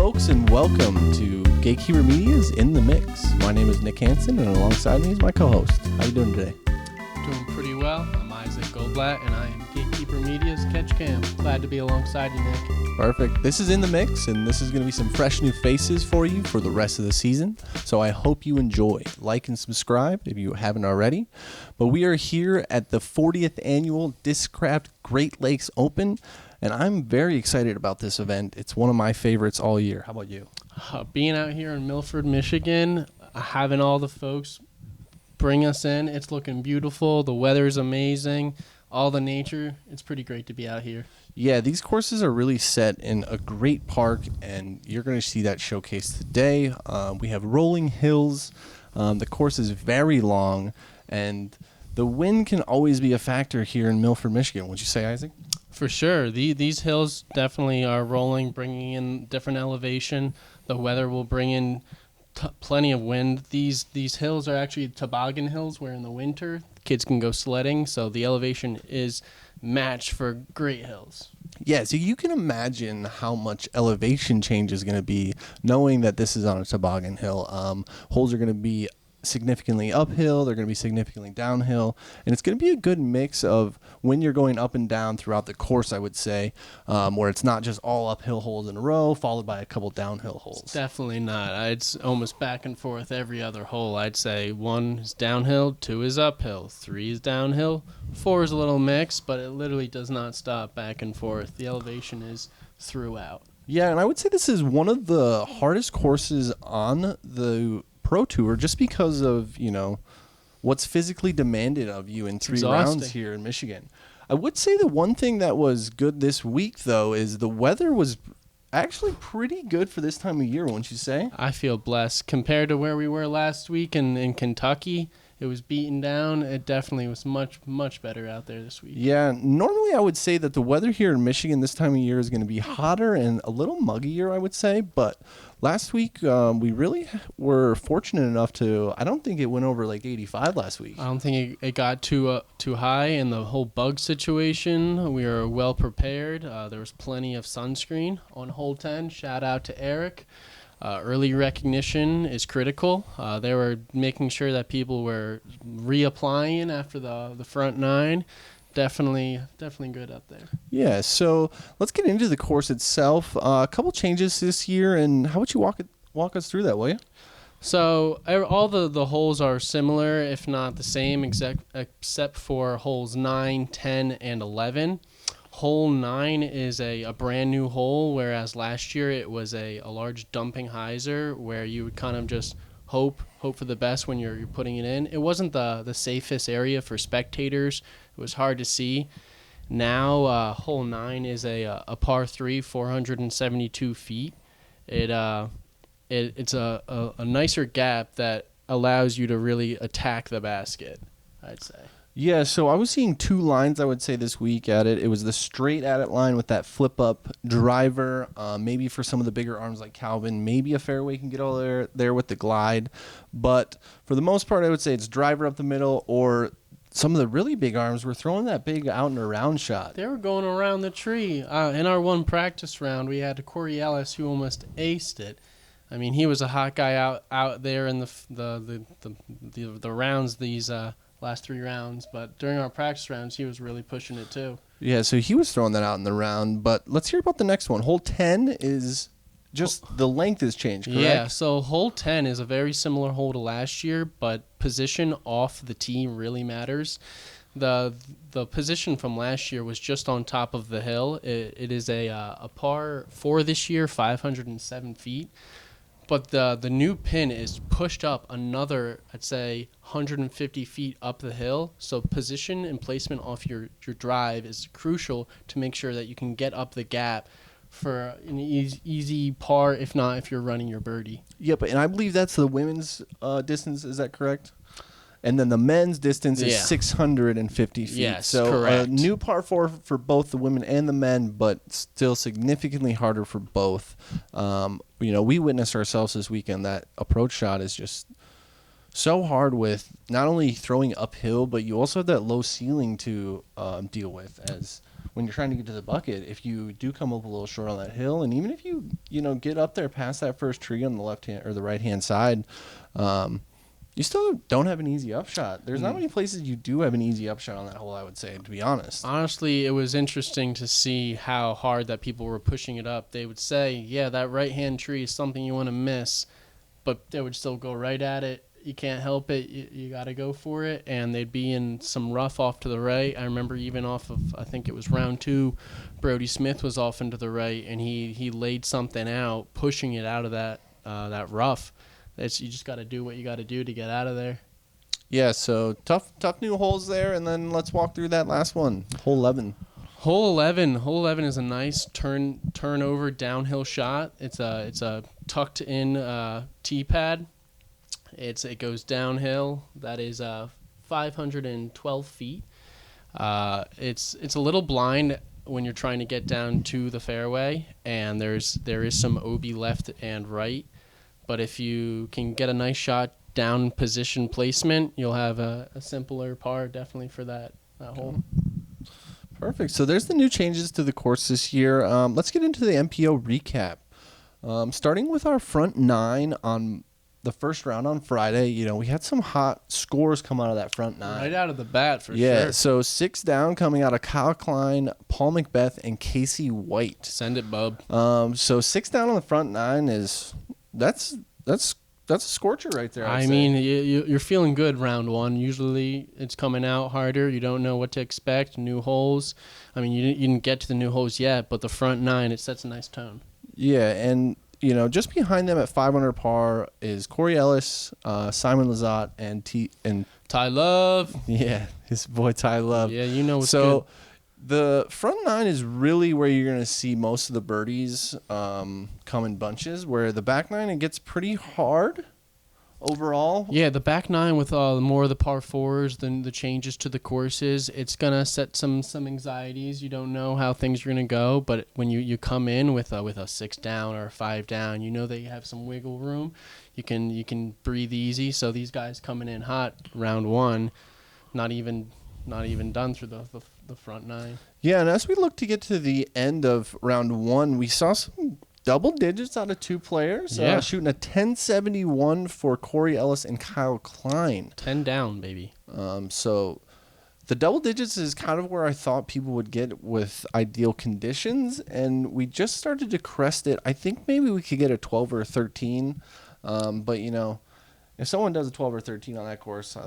folks, and welcome to Gatekeeper Media's In the Mix. My name is Nick Hanson, and alongside me is my co-host. How you doing today? Doing pretty well. I'm Isaac Goldblatt, and I am Gatekeeper Media's Catch Cam. Glad to be alongside you, Nick. Perfect. This is In the Mix, and this is going to be some fresh new faces for you for the rest of the season. So I hope you enjoy. Like and subscribe if you haven't already. But we are here at the 40th annual Discraft Get Lakes Open, and I'm very excited about this event. It's one of my favorites all year. How about you? Being out here in Milford, Michigan, having all the folks bring us in, it's looking beautiful. The weather's amazing. All the nature. It's pretty great to be out here. Yeah, these courses are really set in a great park, and you're going to see that showcased today. We have rolling hills. The course is very long, and the wind can always be a factor here in Milford, Michigan. Would you say, Isaac? For sure. These hills definitely are rolling, bringing in different elevation. The weather will bring in plenty of wind. These hills are actually toboggan hills where in the winter kids can go sledding, so the elevation is matched for great hills. Yeah, so you can imagine how much elevation change is going to be knowing that this is on a toboggan hill. Holes are going to be significantly uphill, they're going to be significantly downhill, and it's going to be a good mix of when you're going up and down throughout the course, I would say, where it's not just all uphill holes in a row followed by a couple downhill holes. It's definitely not. It's almost back and forth every other hole. I'd say 1 is downhill, 2 is uphill, 3 is downhill, 4 is a little mixed, but it literally does not stop back and forth. The elevation is throughout. Yeah, and I would say this is one of the hardest courses on the Pro Tour just because of, what's physically demanded of you in 3 rounds here in Michigan. I would say the one thing that was good this week, though, is the weather was actually pretty good for this time of year, wouldn't you say? I feel blessed. Compared to where we were last week in Kentucky, it was beaten down. It definitely was much, much better out there this week. Yeah, normally I would say that the weather here in Michigan this time of year is going to be hotter and a little muggier, I would say. But last week, we really were fortunate enough to, I don't think it went over like 85 last week. I don't think it got too high in the whole bug situation. We were well prepared. There was plenty of sunscreen on hole 10. Shout out to Eric. Early recognition is critical. They were making sure that people were reapplying after the front 9. Definitely good up there. Yeah, so let's get into the course itself. A couple changes this year, and how would you walk us through that, will you? So all the holes are similar, if not the same, except for holes 9, 10, and 11. Hole 9 is a brand new hole, whereas last year it was a large dumping hyzer where you would kind of just hope for the best when you're putting it in. It wasn't the safest area for spectators. It was hard to see. Now hole 9 is a par 3, 472 feet. It's a nicer gap that allows you to really attack the basket, I'd say. Yeah, so I was seeing 2 lines, I would say, this week at it. It was the straight at it line with that flip-up driver. Maybe for some of the bigger arms like Calvin, maybe a fairway can get all there with the glide. But for the most part, I would say it's driver up the middle, or some of the really big arms were throwing that big out and around shot. They were going around the tree. In our one practice round, we had Corey Ellis who almost aced it. I mean, he was a hot guy out there in the rounds these last 3 rounds, but during our practice rounds, he was really pushing it too. Yeah, so he was throwing that out in the round, but let's hear about the next one. Hole 10 is just the length has changed, correct? Yeah, so hole 10 is a very similar hole to last year, but position off the tee really matters. The position from last year was just on top of the hill. It is a par 4 this year, 507 feet. But the new pin is pushed up another, I'd say, 150 feet up the hill. So position and placement off your drive is crucial to make sure that you can get up the gap for an easy par, if not if you're running your birdie. Yep, and I believe that's the women's distance. Is that correct? And then the men's distance is 650 feet. Yes, so correct. A new par 4 for both the women and the men, but still significantly harder for both. We witnessed ourselves this weekend that approach shot is just so hard with not only throwing uphill, but you also have that low ceiling to deal with as when you're trying to get to the bucket, if you do come up a little short on that hill, and even if you get up there past that first tree on the left hand or the right hand side, you still don't have an easy upshot. There's not many places you do have an easy upshot on that hole, I would say, to be honest. Honestly, it was interesting to see how hard that people were pushing it up. They would say, yeah, that right-hand tree is something you want to miss, but they would still go right at it. You can't help it. You got to go for it. And they'd be in some rough off to the right. I remember even off of, I think it was round 2, Brody Smith was off into the right, and he laid something out, pushing it out of that rough. You just got to do what you got to do to get out of there. Yeah, so tough new holes there, and then let's walk through that last one, hole 11. Hole 11 is a nice turnover downhill shot. It's a tucked in tee pad. It goes downhill. That is 512 feet. It's a little blind when you're trying to get down to the fairway, and there is some OB left and right. But if you can get a nice shot down position placement, you'll have a simpler par definitely for that hole. Perfect. So there's the new changes to the course this year. Let's get into the Mpo recap. Starting with our front 9 on the first round on Friday, we had some hot scores come out of that front 9. Right out of the bat, for sure. Yeah, so 6 down coming out of Kyle Klein, Paul Macbeth, and Casey White. Send it, bub. So 6 down on the front 9 is that's a scorcher right there. I mean, you're feeling good round 1. Usually it's coming out harder. You don't know what to expect. New holes. I mean, you didn't get to the new holes yet, but the front 9, it sets a nice tone. Yeah, and just behind them at 500 par is Corey Ellis, Simon Lizotte, and Ty Love. Yeah, his boy Ty Love. Yeah, what's so good. The front 9 is really where you're going to see most of the birdies come in bunches, where the back 9, it gets pretty hard overall. Yeah, the back 9 with more of the par 4s than the changes to the courses, it's going to set some anxieties. You don't know how things are going to go, but when you come in with a 6 down or a 5 down, that you have some wiggle room. You can breathe easy. So these guys coming in hot round 1, not even done through the front 9. Yeah, and as we look to get to the end of round 1, we saw some double digits out of 2 players. Yeah. Shooting a 1071 for Corey Ellis and Kyle Klein. 10 down, baby. So the double digits is kind of where I thought people would get with ideal conditions, and we just started to crest it. I think maybe we could get a 12 or a 13, but if someone does a 12 or 13 on that course,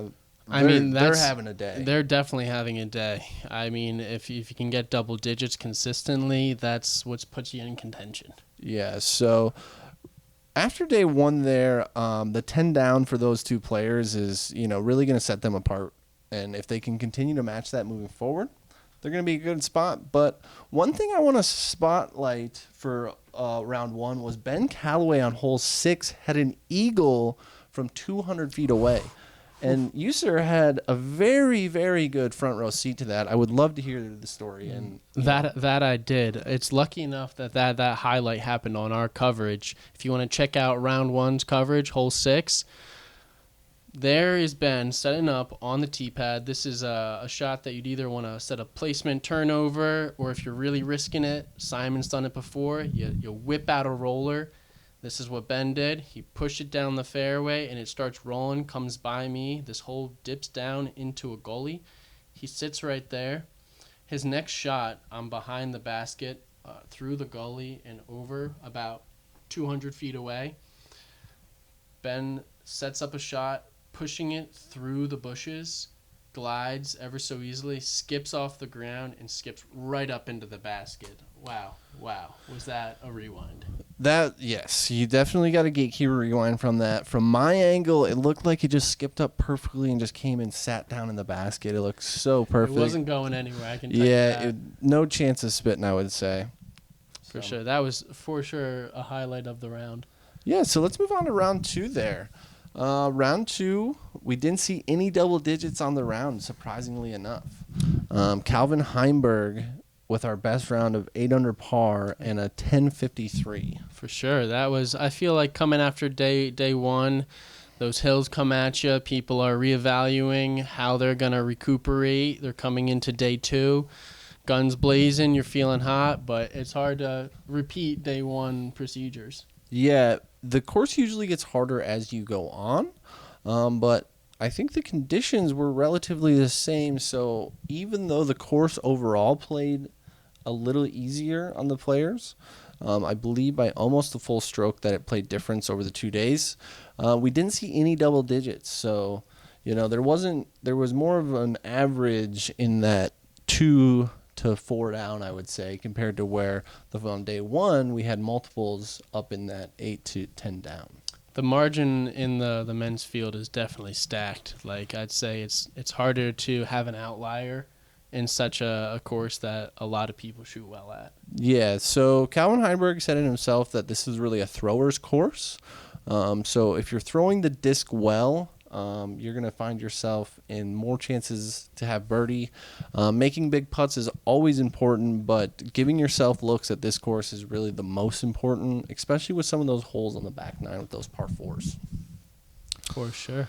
they're having a day. They're definitely having a day. I mean, if you can get double digits consistently, that's what puts you in contention. Yeah, so after day 1 there, the 10 down for those 2 players is, really going to set them apart. And if they can continue to match that moving forward, they're going to be a good spot. But one thing I want to spotlight for round 1 was Ben Calloway on hole 6 had an eagle from 200 feet away. And you, sir, had a very, very good front row seat to that. I would love to hear the story. And that I did. It's lucky enough that highlight happened on our coverage. If you want to check out round 1's coverage, hole 6, there is Ben setting up on the tee pad. This is a shot that you'd either want to set a placement turnover, or if you're really risking it, Simon's done it before, you whip out a roller. This is what Ben did. He pushed it down the fairway, and it starts rolling, comes by me. This hole dips down into a gully. He sits right there. His next shot, I'm behind the basket, through the gully and over about 200 feet away. Ben sets up a shot, pushing it through the bushes, glides ever so easily, skips off the ground, and skips right up into the basket. Wow. Was that a rewind? Yes, you definitely got a Gatekeeper rewind from that. From my angle, it looked like it just skipped up perfectly and just came and sat down in the basket. It looked so perfect. It wasn't going anywhere, I can tell you that. No chance of spitting, I would say. For sure. That was for sure a highlight of the round. Yeah, so let's move on to round 2 there. Round 2, we didn't see any double digits on the round, surprisingly enough. Calvin Heimberg with our best round of 8 under par and a 1053. For sure. That was, I feel like coming after day 1, those hills come at you. People are reevaluating how they're going to recuperate. They're coming into day 2. guns blazing, you're feeling hot, but it's hard to repeat day one procedures. Yeah, the course usually gets harder as you go on, but I think the conditions were relatively the same. So even though the course overall played a little easier on the players, I believe by almost the full stroke that it played difference over the 2 days, we didn't see any double digits. So, there was more of an average in that 2 to 4 down, I would say, compared to where on day one we had multiples up in that 8 to 10 down. The margin in the men's field is definitely stacked. Like, I'd say it's harder to have an outlier in such a course that a lot of people shoot well at. Yeah, so Calvin Heinberg said it himself that this is really a thrower's course. So if you're throwing the disc well, you're going to find yourself in more chances to have birdie. Making big putts is always important, but giving yourself looks at this course is really the most important, especially with some of those holes on the back nine with those par fours. Of course, sure.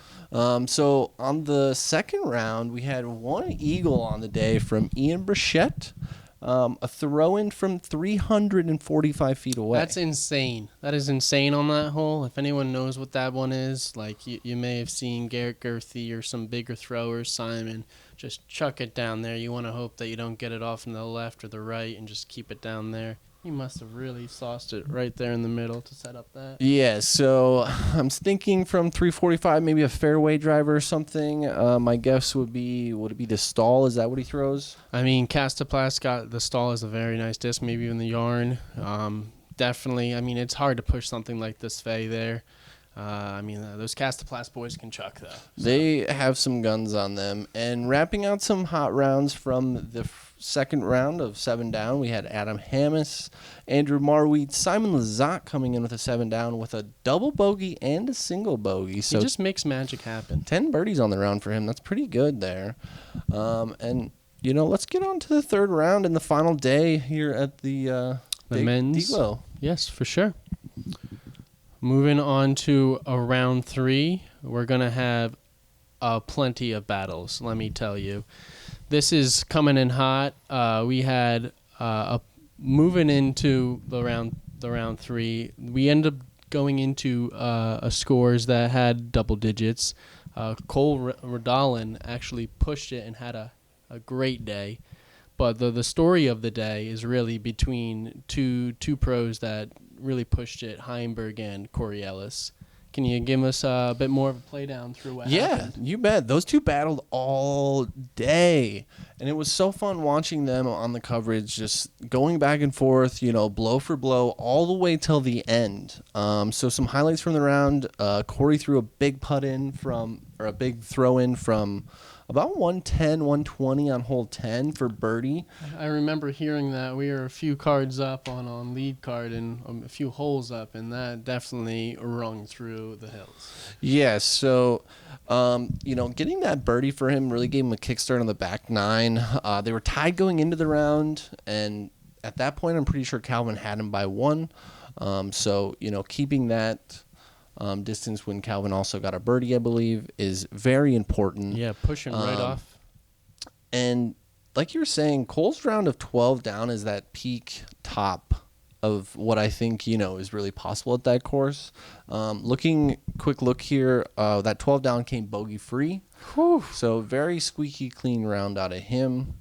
So on the second round, we had one eagle on the day from Ian Brochette. A throw-in from 345 feet away. That's insane. That is insane on that hole. If anyone knows what that one is, like you may have seen Garrett Gerthy or some bigger throwers, Simon, just chuck it down there. You want to hope that you don't get it off in the left or the right and just keep it down there. He must have really sauced it right there in the middle to set up that. Yeah, so I'm thinking from 345, maybe a fairway driver or something. My guess would it be the stall? Is that what he throws? I mean, Castoplast got the stall as a very nice disc, maybe even the yarn. Definitely, I mean, it's hard to push something like this Fay there. Those Castoplast boys can chuck, though. So. They have some guns on them. And wrapping out some hot rounds from the second round of 7 down, we had Adam Hammis, Andrew Marweed, Simon Lizotte coming in with a 7 down with a double bogey and a single bogey. So he just makes magic happen. 10 birdies on the round for him. That's pretty good there. Let's get on to the third round and the final day here at the men's. Deglo. Yes, for sure. Moving on to a round 3, we're going to have plenty of battles, let me tell you. This is coming in hot. We had moving into the round 3. We ended up going into scores that had double digits. Cole Rodolin actually pushed it and had a great day. But the story of the day is really between two pros that really pushed it, Heinberg and Corey Ellis. Can you give us a bit more of a play down through what happened? Yeah, you bet. Those two battled all day. And it was so fun watching them on the coverage, just going back and forth, blow for blow, all the way till the end. So some highlights from the round. Corey threw a big a big throw in from about 110, 120 on hole 10 for birdie. I remember hearing that. We were a few cards up on lead card and a few holes up, and that definitely rung through the hills. Yeah, so, getting that birdie for him really gave him a kickstart on the back nine. They were tied going into the round, and at that point, I'm pretty sure Calvin had him by 1. Keeping that distance when Calvin also got a birdie, I believe, is very important. Yeah, pushing right off. And like you were saying, Cole's round of 12 down is that peak top of what I think, is really possible at that course. Quick look here, that 12 down came bogey free. Whew. So very squeaky clean round out of him.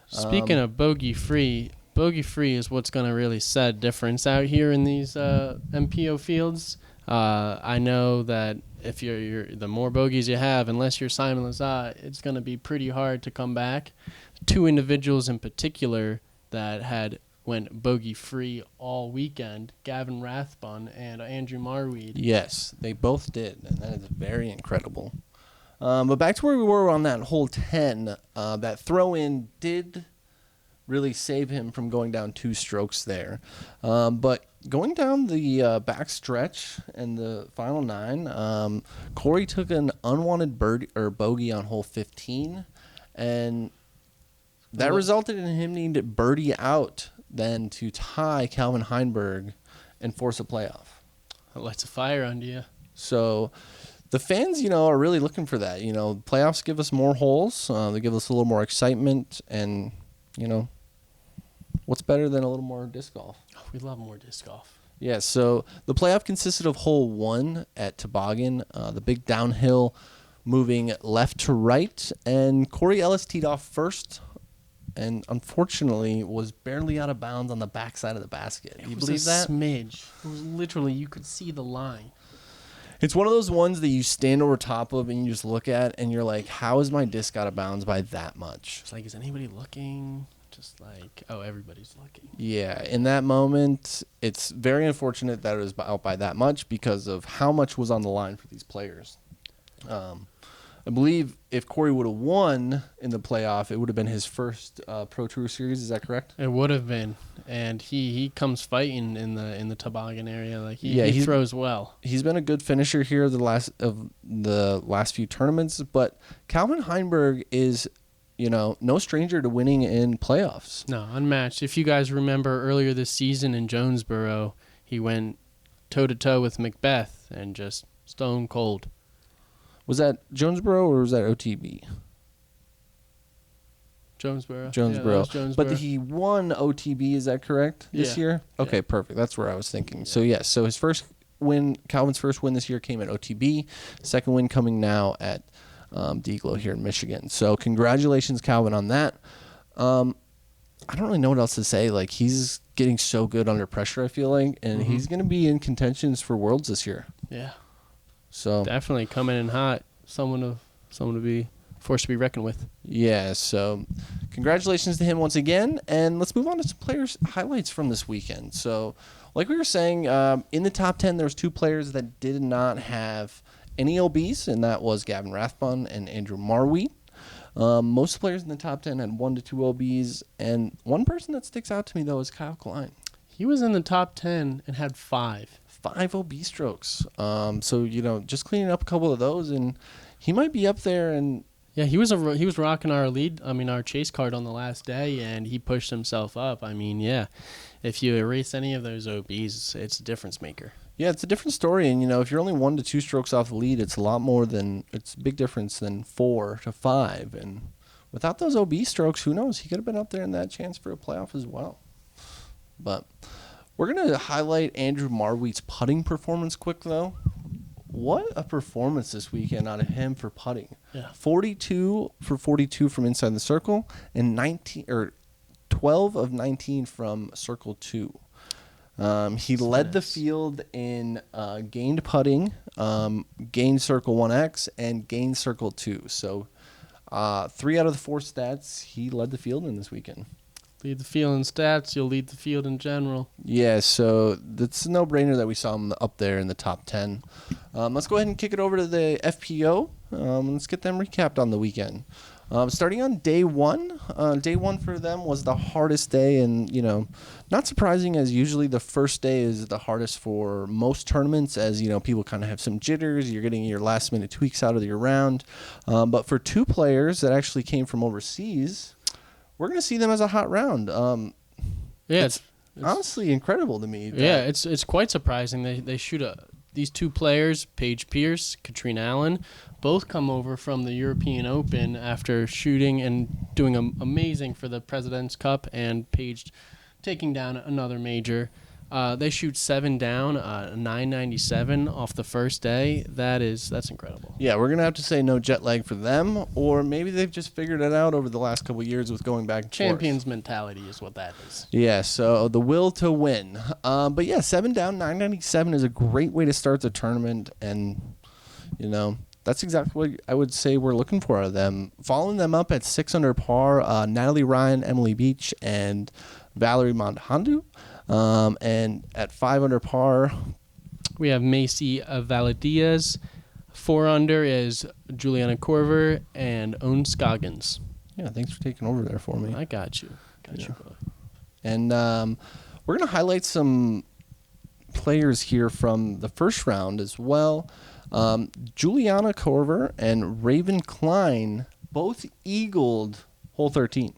Speaking of bogey free is what's going to really set a difference out here in these MPO fields. I know that if the more bogeys you have, unless you're Simon Lizotte, it's going to be pretty hard to come back. 2 individuals in particular that went bogey free all weekend, Gavin Rathbonn and Andrew Marweed. Yes, they both did, and that is very incredible. But back to where we were on that hole 10, that throw-in did really save him from going down 2 strokes there. But going down the back stretch and the final 9, Corey took an unwanted bogey on hole 15, and that resulted in him needing to birdie out then to tie Calvin Heinberg and force a playoff. That lights a fire under you. So the fans, are really looking for that. Playoffs give us more holes. They give us a little more excitement, and, what's better than a little more disc golf? Oh, we love more disc golf. Yeah, so the playoff consisted of hole 1 at Toboggan, the big downhill moving left to right, and Corey Ellis teed off first and unfortunately was barely out of bounds on the backside of the basket. Do you believe that? Smidge. It was literally, you could see the line. It's one of those ones that you stand over top of and you just look at and you're like, how is my disc out of bounds by that much? It's like, is anybody looking? Just like, oh, everybody's looking. Yeah, in that moment, it's very unfortunate that it was out by that much because of how much was on the line for these players. I believe if Corey would have won in the playoff, it would have been his first Pro Tour Series. Is that correct? It would have been, and he comes fighting in the Toboggan area. Like he throws well. He's been a good finisher here the last few tournaments, but Calvin Heinberg is, no stranger to winning in playoffs. No, unmatched. If you guys remember earlier this season in Jonesboro, he went toe-to-toe with Macbeth and just stone cold. Was that Jonesboro or was that OTB? Jonesboro. Jonesboro. Yeah, Jonesboro. But he won OTB, is that correct, this year? Okay, perfect. That's where I was thinking. Yeah. So his first win, Calvin's first win this year came at OTB. Second win coming now at Deglo here in Michigan. So congratulations, Calvin, on that. I don't really know what else to say. Like, he's getting so good under pressure, I feel like, and he's going to be in contentions for Worlds this year. Yeah. So definitely coming in hot. Someone to be forced to be reckoned with. Yeah, so congratulations to him once again, and let's move on to some players' highlights from this weekend. So, like we were saying, in the top 10, there was 2 players that did not have any LBs, and that was Gavin Rathbonn and Andrew Marweed. Most players in the top 10 had 1 to 2 LBs, and one person that sticks out to me, though, is Kyle Klein. He was in the top 10 and had 5 OB strokes. So, just cleaning up a couple of those, and he might be up there. And yeah, he was rocking our chase card on the last day, and he pushed himself up. I mean, yeah, if you erase any of those OBs, it's a difference maker. Yeah, it's a different story, and if you're only 1 to 2 strokes off the lead, it's a big difference than 4 to 5. And without those OB strokes, who knows? He could have been up there in that chance for a playoff as well. But we're going to highlight Andrew Marweed's putting performance quick, though. What a performance this weekend out of him for putting. Yeah. 42 for 42 from inside the circle and 12 of 19 from circle 2. He led the field in gained putting, gained circle 1X, and gained circle 2. So 3 out of the 4 stats, he led the field in this weekend. Lead the field in stats, you'll lead the field in general. Yeah, so that's a no-brainer that we saw him up there in the top 10. Let's go ahead and kick it over to the FPO. Let's get them recapped on the weekend. Starting on day 1. Day 1 for them was the hardest day, and, not surprising, as usually the first day is the hardest for most tournaments, as, people kind of have some jitters. You're getting your last-minute tweaks out of your round. But for 2 players that actually came from overseas, we're going to see them as a hot round. It's honestly incredible to me. Yeah, it's quite surprising. They shoot these 2 players, Paige Pierce, Katrina Allen, both come over from the European Open after shooting and doing amazing for the President's Cup, and Paige taking down another major. They shoot 7 down, 997 off the first day. That's incredible. Yeah, we're going to have to say no jet lag for them, or maybe they've just figured it out over the last couple of years with going back and Champions forth. mentality is what that is. Yeah, so the will to win. But yeah, 7 down, 997 is a great way to start the tournament, and, that's exactly what I would say we're looking for out of them. Following them up at 6 under par, Natalie Ryan, Emily Beach, and Valerie Mondhandu. And at 5 under par, we have Macy Valadiaz. 4 under is Juliana Korver and Owen Scoggins. Yeah, thanks for taking over there for me. I got you. You, brother. And we're going to highlight some players here from the first round as well. Juliana Korver and Raven Klein both eagled hole 13.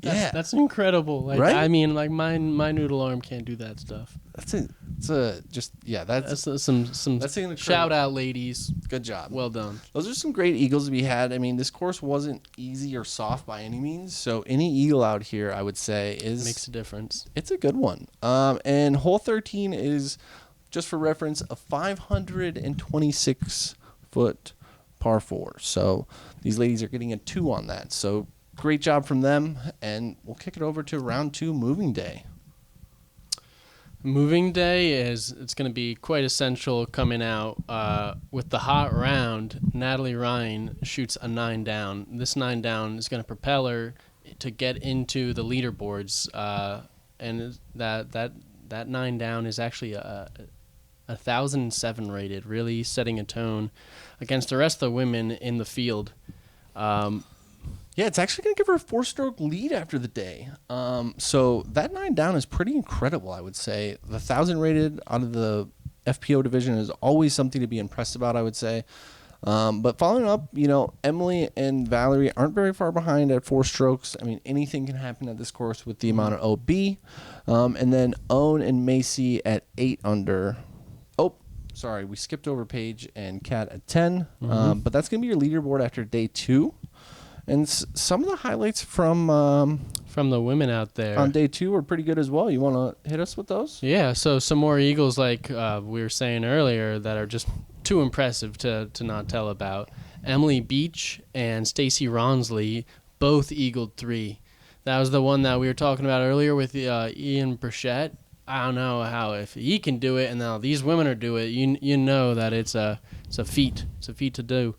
That's incredible. Like, right? I mean, like my noodle arm can't do that stuff. It's That's some shout out, ladies. Good job. Well done. Those are some great eagles to be had. I mean, this course wasn't easy or soft by any means. So any eagle out here, I would say, makes a difference. It's a good one. And hole 13 is, just for reference, a 526-foot par 4. So these ladies are getting a 2 on that. So great job from them. And we'll kick it over to round 2, moving day. Moving day it's going to be quite essential coming out with the hot round. Natalie Ryan shoots a 9 down. This 9 down is going to propel her to get into the leaderboards, and that 9 down is actually a 1,007 rated, really setting a tone against the rest of the women in the field. Yeah, it's actually going to give her a 4-stroke lead after the day. So that 9 down is pretty incredible, I would say. The 1,000 rated out of the FPO division is always something to be impressed about, I would say. But following up, Emily and Valerie aren't very far behind at 4 strokes. I mean, anything can happen at this course with the amount of OB. And then Owen and Macy at 8 under. Oh, sorry, we skipped over Paige and Kat at 10. But that's going to be your leaderboard after day 2. And some of the highlights from the women out there on day 2 were pretty good as well. You want to hit us with those? Yeah, so some more eagles like we were saying earlier that are just too impressive to not tell about. Emily Beach and Stacy Ronsley both eagled 3. That was the one that we were talking about earlier with Ian Brochette. I don't know how, if he can do it and now these women are doing it, you know that it's a feat. It's a feat to do.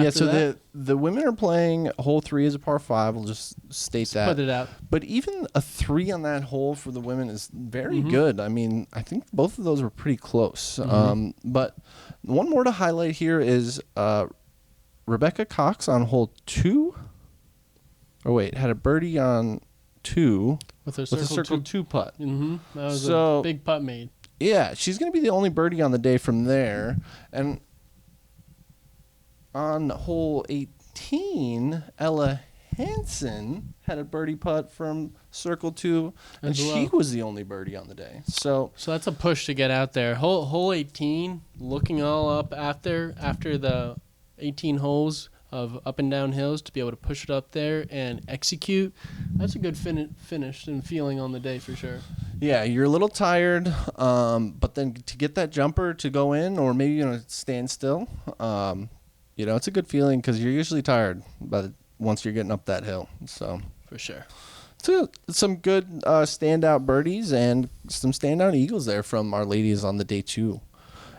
So the women are playing hole 3 as a par 5. We'll just state that. Put it out. But even a 3 on that hole for the women is very good. I mean, I think both of those were pretty close. But one more to highlight here is Rebecca Cox on hole 2. Oh, wait, had a birdie on 2 with a circle 2 putt. That was a big putt made. Yeah, she's going to be the only birdie on the day from there. And on hole 18, Ella Hansen had a birdie putt from circle 2, and she was the only birdie on the day. So that's a push to get out there. Hole 18, looking all up after the 18 holes of up and down hills to be able to push it up there and execute. That's a good finish and feeling on the day for sure. Yeah, you're a little tired, but then to get that jumper to go in, or maybe stand still. It's a good feeling because you're usually tired once you're getting up that hill. So for sure. So some good standout birdies and some standout eagles there from our ladies on the day 2.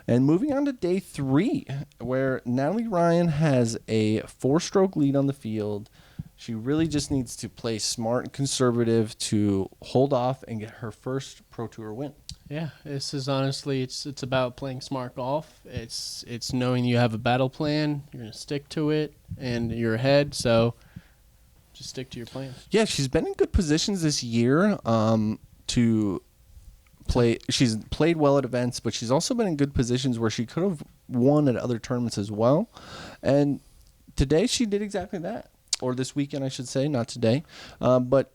And moving on to day 3, where Natalie Ryan has a 4-stroke lead on the field. She really just needs to play smart and conservative to hold off and get her first Pro Tour win. Yeah, this is honestly, it's about playing smart golf. It's knowing you have a battle plan, you're going to stick to it, and you're ahead, so just stick to your plan. Yeah, she's been in good positions this year to play. She's played well at events, but she's also been in good positions where she could have won at other tournaments as well. And today she did exactly that. Or this weekend, I should say, not today. But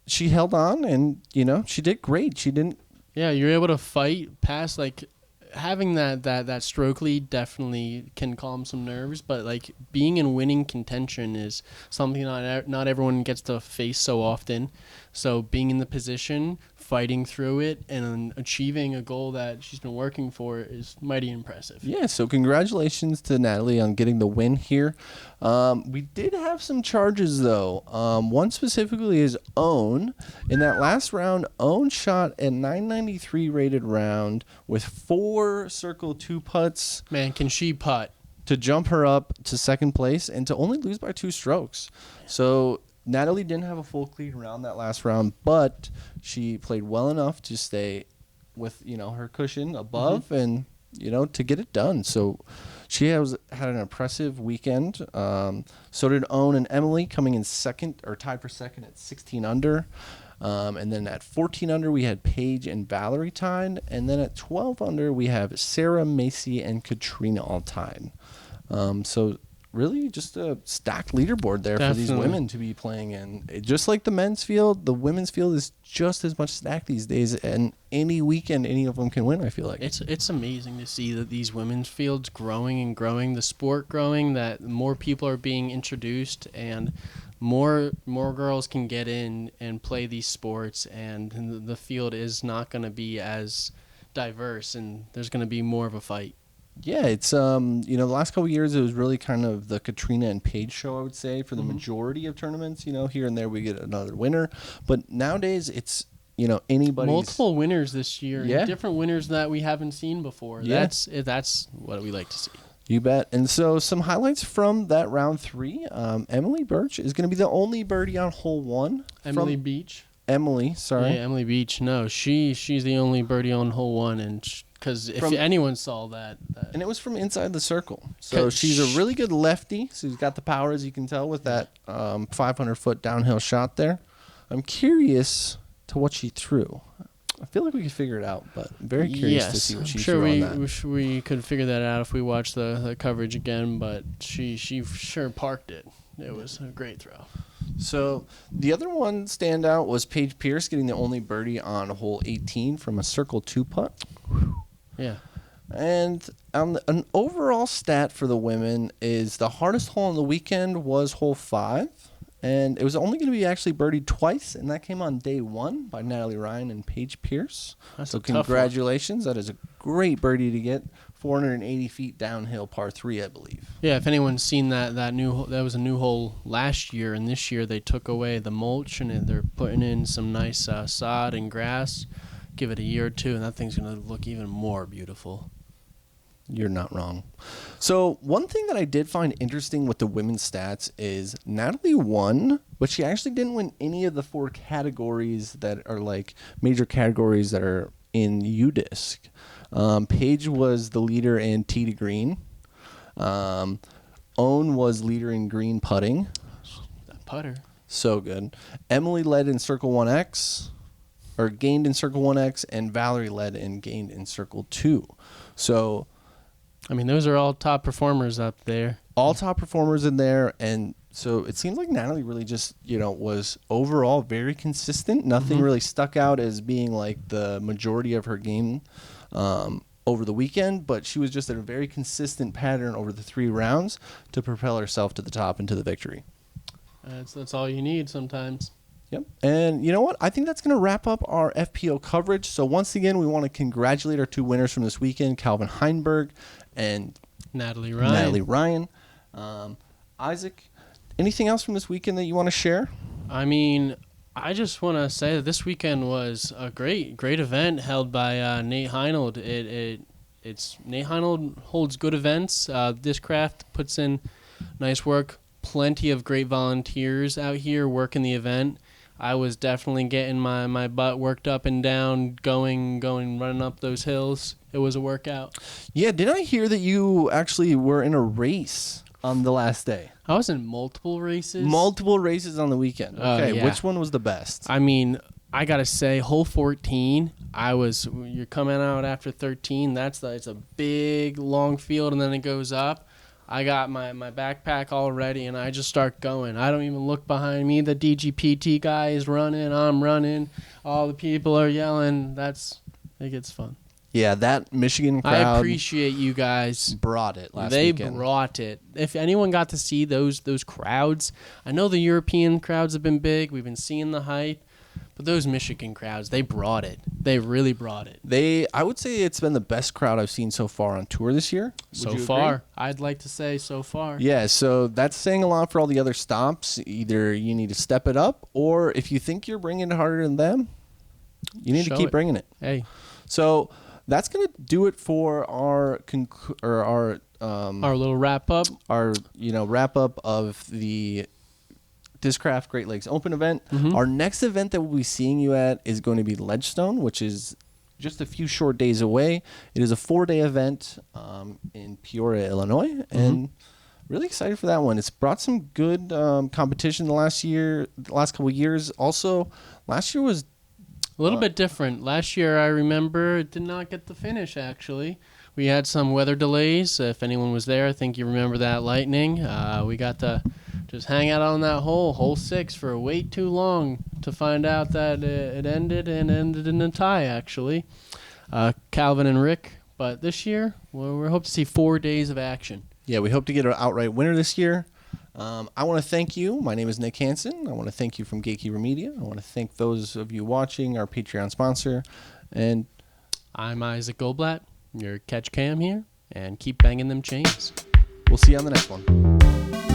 she held on, and, she did great. She didn't. Yeah, you're able to fight past, having that stroke lead definitely can calm some nerves, but, being in winning contention is something not everyone gets to face so often. So being in the position, fighting through it, and achieving a goal that she's been working for is mighty impressive. Yeah, so congratulations to Natalie on getting the win here. We did have some charges, though. One specifically is Owen. In that last round, Owen shot a 993 rated round with 4 circle 2 putts. Man, can she putt? To jump her up to second place and to only lose by 2 strokes. So Natalie didn't have a full clean round that last round, but she played well enough to stay with, her cushion above and, to get it done. So she had an impressive weekend. So did Owen and Emily, coming in second or tied for second at 16 under. And then at 14 under, we had Paige and Valerie tied. And then at 12 under, we have Sarah, Macy, and Katrina all tied. So really just a stacked leaderboard there for these Definitely. women to be playing in. Just like the men's field, the women's field is just as much stacked these days, and any weekend any of them can win, I feel like. It's amazing to see that these women's fields growing and growing, the sport growing, that more people are being introduced and more girls can get in and play these sports, and the field is not going to be as diverse, and there's going to be more of a fight. Yeah, it's the last couple of years it was really kind of the Katrina and Paige show, I would say, for the majority of tournaments. Here and there we get another winner, but nowadays it's anybody's Multiple winners this year, Yeah. and different winners that we haven't seen before. Yeah. That's what we like to see. You bet. And so some highlights from that round 3. Emily Birch is going to be the only birdie on hole 1. Emily Beach. Emily, sorry. Yeah, Emily Beach. No, she's the only birdie on hole 1, and because if anyone saw that, And it was from inside the circle. So she's a really good lefty. So she's got the power, as you can tell, with that 500-foot downhill shot there. I'm curious to what she threw. I feel like we could figure it out, but I'm very curious to see what she threw on that. We could figure that out if we watch the coverage again, but she sure parked it. It was a great throw. So the other one standout was Paige Pierce getting the only birdie on hole 18 from a circle 2 putt. Yeah. And an overall stat for the women is the hardest hole on the weekend was hole 5. And it was only going to be actually birdied twice, and that came on day 1 by Natalie Ryan and Paige Pierce. That's so a tough one. congratulations. That is a great birdie to get. 480 feet downhill, par 3, I believe. Yeah, if anyone's seen that was a new hole last year, and this year they took away the mulch and they're putting in some nice sod and grass. Give it a year or two, and that thing's going to look even more beautiful. You're not wrong. So one thing that I did find interesting with the women's stats is Natalie won, but she actually didn't win any of the 4 categories that are like major categories that are in UDisc. Paige was the leader in tee to green. Owen was leader in green putting. That putter. So good. Emily led in Circle 1X, or gained in Circle 1X, and Valerie led and gained in Circle 2. So I mean, those are all top performers up there. all top performers in there, and so it seems like Natalie really just was overall very consistent. Nothing really stuck out as being like the majority of her game over the weekend, but she was just in a very consistent pattern over the 3 rounds to propel herself to the top and to the victory. That's all you need sometimes. Yep. And you know what? I think that's going to wrap up our FPO coverage. So once again, we want to congratulate our 2 winners from this weekend, Calvin Heinberg and Natalie Ryan. Isaac, anything else from this weekend that you want to share? I mean, I just want to say that this weekend was a great event held by Nate Heinold. It's Nate Heinold holds good events. Discraft puts in nice work. Plenty of great volunteers out here working the event. I was definitely getting my butt worked up and down, going, running up those hills. It was a workout. Yeah, did I hear that you actually were in a race on the last day? I was in multiple races. Multiple races on the weekend. Okay, yeah. Which one was the best? I mean, I gotta say, hole 14. You're coming out after 13. It's a big long field, and then it goes up. I got my backpack all ready, and I just start going. I don't even look behind me. The DGPT guy is running. I'm running. All the people are yelling. It gets fun. Yeah, that Michigan crowd. I appreciate you guys. Brought it last They weekend. brought it. If anyone got to see those crowds, I know the European crowds have been big. We've been seeing the hype. But those Michigan crowds, they brought it. They really brought it. I would say it's been the best crowd I've seen so far on tour this year. So Would you far. agree? I'd like to say so far. Yeah, so that's saying a lot for all the other stops. Either you need to step it up, or if you think you're bringing it harder than them, you need to keep bringing it. Hey. So that's going to do it for our little wrap up. Our wrap up of the Discraft Great Lakes Open event. Our next event that we'll be seeing you at is going to be Ledgestone, which is just a few short days away. It is a 4-day event in Peoria, Illinois, and really excited for that one. It's brought some good competition the last couple of years. Also, last year was A little bit different. Last year, I remember, it did not get the finish, actually. We had some weather delays. If anyone was there, I think you remember that lightning. We got to just hang out on that hole 6, for way too long to find out that it ended in a tie, actually. Calvin and Rick. But this year, we hope to see 4 days of action. Yeah, we hope to get an outright winner this year. I want to thank you. My name is Nick Hanson. I want to thank you from Gatekeeper Media. I want to thank those of you watching, our Patreon sponsor. And I'm Isaac Goldblatt, your catch cam here, and keep banging them chains. We'll see you on the next one.